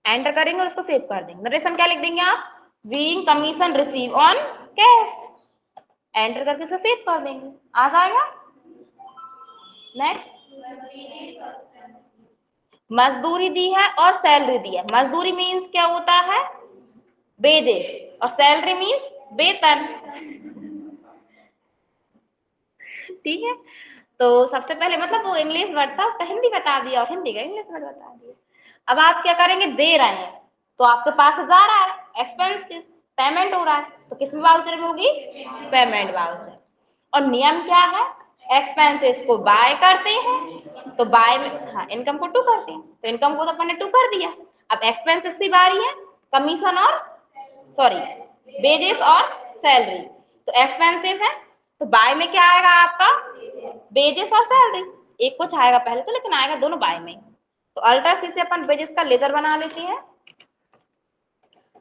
Enter करेंगे और उसको सेव कर देंगे। नरेशन क्या लिख देंगे आप, being commission receive on cash, enter करके उसको सेव कर देंगे, आ जाएगा। नेक्स्ट, मजदूरी दी है और सैलरी दी है। मजदूरी मीन्स क्या होता है, वेजेस, और सैलरी मीन्स वेतन। ठीक है, तो सबसे पहले मतलब वो इंग्लिश वर्ड था उसका हिंदी बता दिया और हिंदी का इंग्लिश वर्ड बता दिया। अब आप क्या करेंगे, दे रहे हैं तो आपके पास जा रहा है, एक्सपेंसेस, पेमेंट हो रहा है, तो किस वाउचर में होगी, पेमेंट वाउचर। और नियम क्या है, एक्सपेंसेस को बाय करते हैं तो बाय में, हाँ, इनकम को टू करते हैं तो इनकम को तो अपन ने टू कर दिया। अब एक्सपेंसेस की बारी है, कमीशन और सॉरी वेजेस और सैलरी, तो एक्सपेंसेस है तो बाय में क्या आएगा आपका, वेजेस और सैलरी। एक कुछ आएगा पहले तो, लेकिन आएगा दोनों बाय में। तो अल्टर सी से अपन वेजेस का लेजर बना लेते हैं।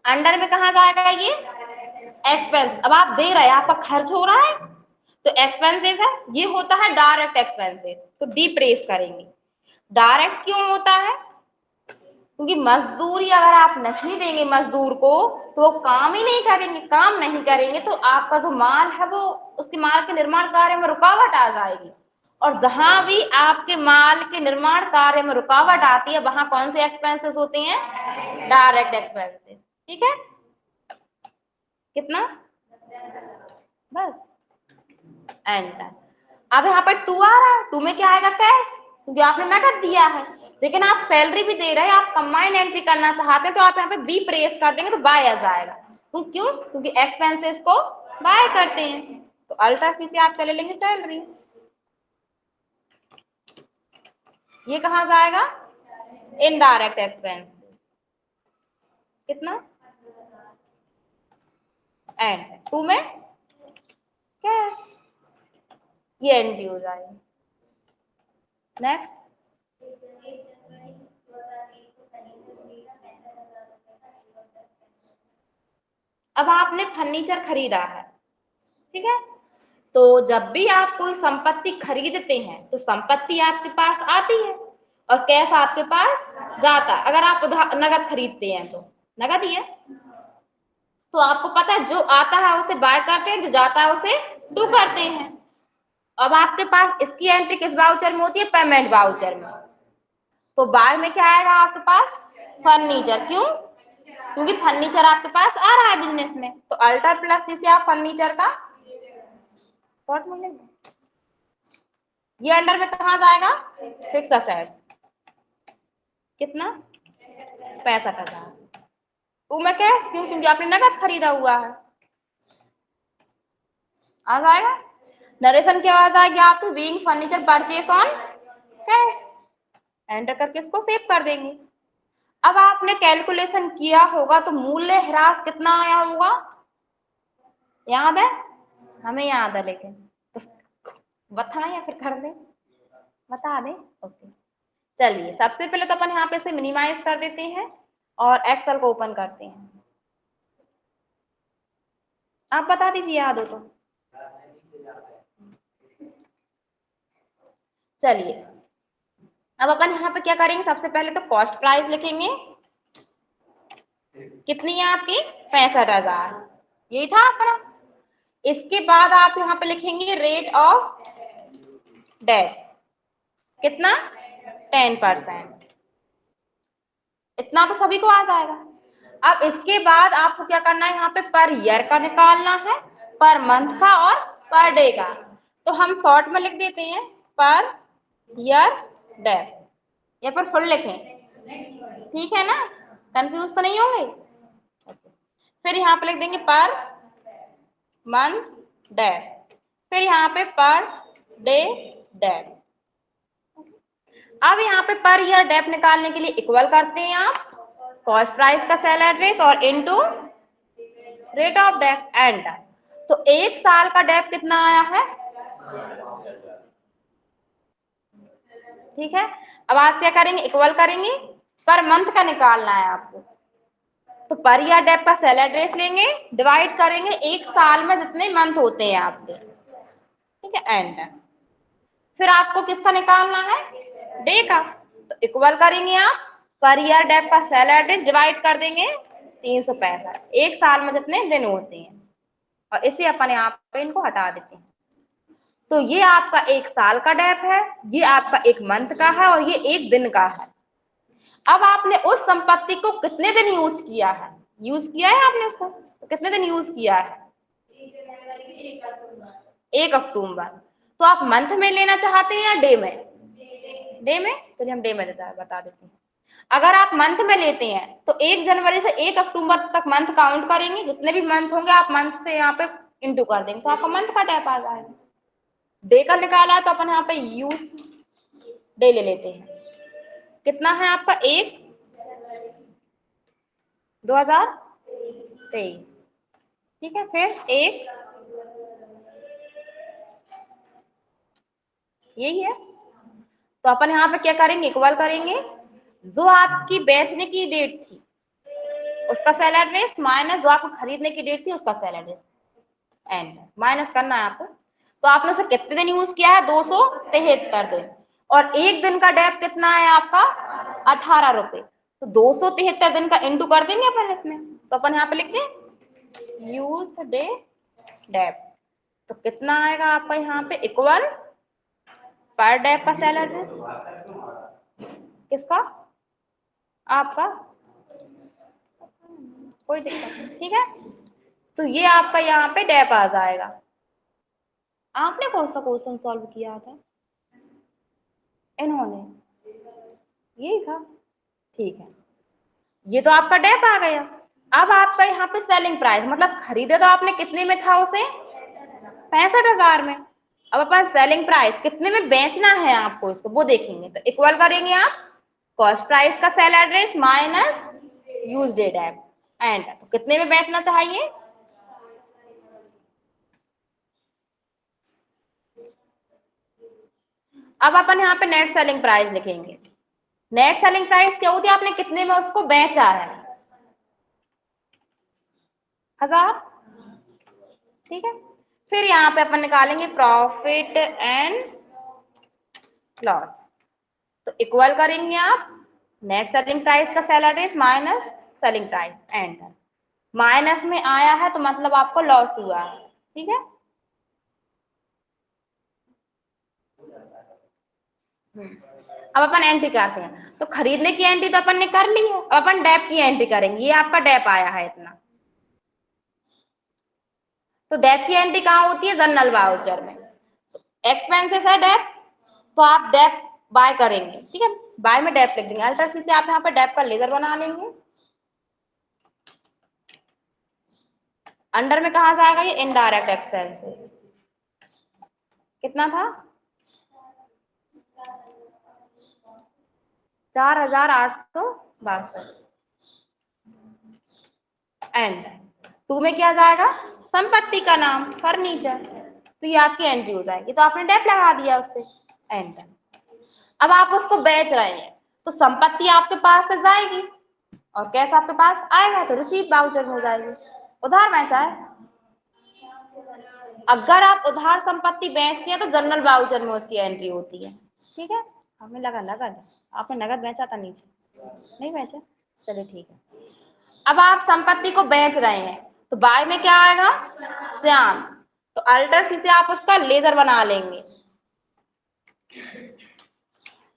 अंडर में कहा जाएगा ये एक्सपेंस, अब आप दे रहे हैं, आपका खर्च हो रहा है तो एक्सपेंसेस है, ये होता है डायरेक्ट एक्सपेंसेस, तो डी प्रेस करेंगे। डायरेक्ट क्यों होता है, क्योंकि मजदूरी अगर आप नहीं देंगे मजदूर को तो वो काम ही नहीं करेंगे, काम नहीं करेंगे तो आपका जो माल है वो, उसके माल के निर्माण कार्य में रुकावट आ जाएगी। और जहां भी आपके माल के निर्माण कार्य में रुकावट आती है वहां कौन से एक्सपेंसेस होते हैं, डायरेक्ट एक्सपेंसेस। ठीक है, कितना, बस, एंटर। अब यहाँ पर टू आ रहा है, टू में क्या आएगा, कैश, क्योंकि आपने नकद दिया है। लेकिन आप सैलरी भी दे रहे हैं, आप कंबाइंड एंट्री करना चाहते हैं तो आप यहाँ पे बी प्रेस कर देंगे तो बाय आ जाएगा। तो क्यों, क्योंकि एक्सपेंसेस को बाय करते हैं। तो अल्ट्रा सी से आप क्या ले लेंगे, सैलरी। ये कहाँ जाएगा, इनडायरेक्ट एक्सपेंस, कितना, एंड टू में कैश, ये एंट्री हो जाएगी। नेक्स्ट, अब आपने फर्नीचर खरीदा है, ठीक है, तो जब भी आप कोई संपत्ति खरीदते हैं तो संपत्ति आपके पास आती है और कैश आपके पास जाता है। अगर आप नगद खरीदते हैं तो नगद ही है, तो आपको पता है जो आता है उसे बाय करते हैं, जो जाता है उसे डू करते हैं। अब आपके पास इसकी एंट्री किस वाउचर में होती है, पेमेंट वाउचर में। तो बाय में क्या आएगा आपके पास, फर्नीचर, क्यों, क्योंकि फर्नीचर आपके पास आ रहा है बिजनेस में। तो अल्टर प्लस सी से आप फर्नीचर का शॉर्ट में ले, ये अंडर में कहा जाएगा, फिक्स असेट्स, कितना, 65,000। टू में कैश, क्यों, क्योंकि आपने नगद खरीदा हुआ है, आ जाएगा। नरेशन क्या आ जाएगी आपकी, being furniture purchase on cash, enter करके इसको सेव कर देंगे। अब आपने कैलकुलेशन किया होगा तो मूल्य ह्रास कितना आया होगा, याद है, हमें याद है लेकिन तो बताएं या फिर कर दें, बता दें, ओके। चलिए सबसे पहले तो अपन यहाँ पे से मिनिमाइज कर देते हैं और एक्सेल को ओपन करते हैं। आप बता दीजिए याद हो तो। चलिए अब अपन यहाँ पे क्या करेंगे, सबसे पहले तो कॉस्ट प्राइस लिखेंगे, कितनी है आपकी, 65,000, यही था अपना। इसके बाद आप यहाँ पे लिखेंगे रेट ऑफ डेट, कितना, 10%, इतना तो सभी को आ जाएगा। अब इसके बाद आपको क्या करना है, यहाँ पे पर ईयर का निकालना है, पर मंथ का और पर डे का। तो हम शॉर्ट में लिख देते हैं पर ईयर डेट, या फिर फुल लिखें, ठीक है ना, कंफ्यूज तो नहीं होंगे। फिर यहाँ पे लिख देंगे पर मंथ डेट, फिर यहाँ पे पर डे डेट। अब यहाँ पे पर ईयर डेट निकालने के लिए इक्वल करते हैं आप कॉस्ट प्राइस का सेल एड्रेस और into rate of date, enter. तो एक साल का डेट कितना आया है, ठीक है। अब आप क्या करेंगे, इक्वल करेंगे, पर मंथ का निकालना है आपको, तो पर ईयर डेट का सेल एड्रेस लेंगे, डिवाइड करेंगे एक साल में जितने मंथ होते हैं आपके, ठीक है, एंटर। फिर आपको किसका निकालना है, डे का, तो इक्वल करेंगे आप पर ईयर डेप का सैलरी डिवाइड कर देंगे 365, एक साल में जितने दिन होते हैं, और इसे अपन यहाँ पे इनको हटा देते हैं। तो ये आपका एक साल का डेप है, ये आपका एक मंथ का है, और ये एक दिन का है। अब आपने उस संपत्ति को कितने दिन यूज किया है, यूज किया है आपने उसको, तो कितने दिन यूज किया है, 1 अक्टूबर। तो आप मंथ में लेना चाहते हैं या डे में, डे में, तो हम डे में बता देते हैं। अगर आप मंथ में लेते हैं तो 1 जनवरी से 1 अक्टूबर तक मंथ काउंट करेंगे, जितने भी मंथ होंगे आप मंथ से यहाँ पे इंटू कर देंगे, तो आपका मंथ का डेप आ जाएगा। डे का निकाला है तो अपन यहाँ पे यूज डे ले लेते हैं। कितना है आपका, 1/2023, ठीक है। फिर एक, यही है। तो अपन यहाँ पे क्या करेंगे, इक्वल करेंगे जो आपकी बेचने की डेट थी उसका सेल एड्रेस माइनस जो आपको खरीदने की डेट थी उसका सेल एड्रेस, एंड माइनस करना है आपको। तो आपने उसे कितने दिन यूज किया है, 273 दिन, और एक दिन का डेप कितना है आपका, 18 रुपए। तो 273 दिन का इंटू कर देंगे अपन इसमें, तो अपन यहाँ पे लिखते हैं यूज डे डेप। तो कितना आएगा आपका यहाँ पे, इक्वल पर डेप का सेल एड्रेस किसका, आपका, कोई दिक्कत नहीं, ठीक है। तो ये आपका यहाँ पे डेप आ जाएगा। आपने कौन सा क्वेश्चन सॉल्व किया था, इन्होंने, यही था, ठीक है। ये तो आपका डेप आ गया। अब आपका यहाँ पे सेलिंग प्राइस, मतलब खरीदे तो आपने कितने में था उसे, 65,000 में। अब अपन सेलिंग प्राइस कितने में बेचना है आपको इसको, वो देखेंगे। तो इक्वल करेंगे आप कॉस्ट प्राइस का cell address minus use date dep, and तो कितने में बेचना चाहिए, अब अपन यहाँ पे नेट सेलिंग प्राइस लिखेंगे। नेट सेलिंग प्राइस क्या होती है, आपने कितने में उसको बेचा है, 1000, ठीक है। फिर यहाँ पे अपन निकालेंगे प्रॉफिट एंड लॉस। तो इक्वल करेंगे आप नेट सेलिंग प्राइस का cell address minus selling price, enter. Minus में आया है तो मतलब आपको लॉस हुआ है, ठीक है। अब अपन एंट्री करते हैं। तो खरीदने की एंट्री तो अपन ने कर ली है, अब अपन डेप की एंट्री करेंगे। ये आपका डेप आया है इतना। तो डेप की एंट्री कहाँ होती है, जनरल वाउचर में। एक्सपेंसेस है डेप, तो आप डेप बाय करेंगे, ठीक है। बाय में डेप लिख देंगे, अल्टर सी से आप यहाँ पे डेप का लेजर बना लेंगे। अंडर में कहा जाएगा, ये इनडायरेक्ट एक्सपेंसेस कितना था, 4,862, एंड टू में क्या जाएगा, संपत्ति का नाम फर्नीचर। तो ये आपकी एंट्री हो जाएगी। तो आपने डेप लगा दिया उस पर, एंटर। अब आप उसको बेच रहे हैं तो संपत्ति आपके पास से जाएगी और कैश आपके पास आएगा, तो रिसीव वाउचर में हो जाएगी। उधार बेचा है, अगर आप उधार संपत्ति बेचते हैं तो जनरल वाउचर में उसकी एंट्री होती है, ठीक है। हमें लगा नगद, आपने नगद बेचा था, नीचे नहीं बेचा, चलिए ठीक है। अब आप संपत्ति को बेच रहे हैं तो बाय में क्या आएगा, श्याम। तो अल्टर सी से आप उसका लेजर बना लेंगे।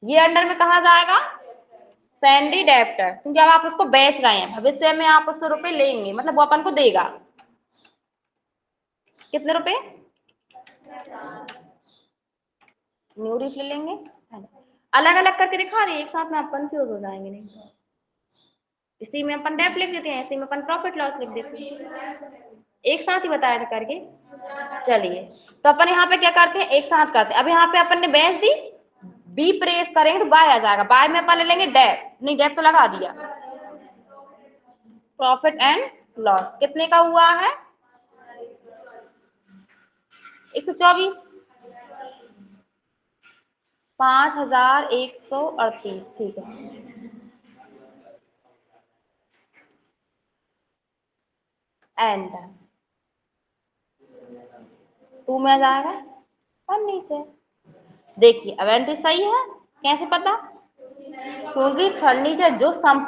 ये अंडर में कहा जाएगा, सैंडी डेप्टर्स, क्योंकि अब आप उसको बेच रहे हैं, भविष्य में आप उससे रुपए लेंगे, मतलब वो अपन को देगा। कितने रुपए, न्यू रीफ ले लेंगे, अलग अलग करके दिखा रही है, एक साथ में आप कंफ्यूज हो जाएंगे नहीं। इसी में अपन डेप लिख देते हैं, इसी में अपन प्रॉफिट लॉस लिख देते हैं, एक साथ ही बताया था करके। चलिए, तो अपन यहाँ पे क्या करते हैं, एक साथ करते हैं। अब यहाँ पे अपन ने बेच दी, बी प्रेस करेंगे तो बाय आ जाएगा, बाय में अपन ले लेंगे डेप, नहीं डेप तो लगा दिया। प्रॉफिट एंड लॉस कितने का हुआ है, 124, 5,138, ठीक है। एंड टू में आ जाएगा और नीचे। देखिए अब एंट्री सही है, कैसे पता, क्योंकि फर्नीचर जो संपत्ति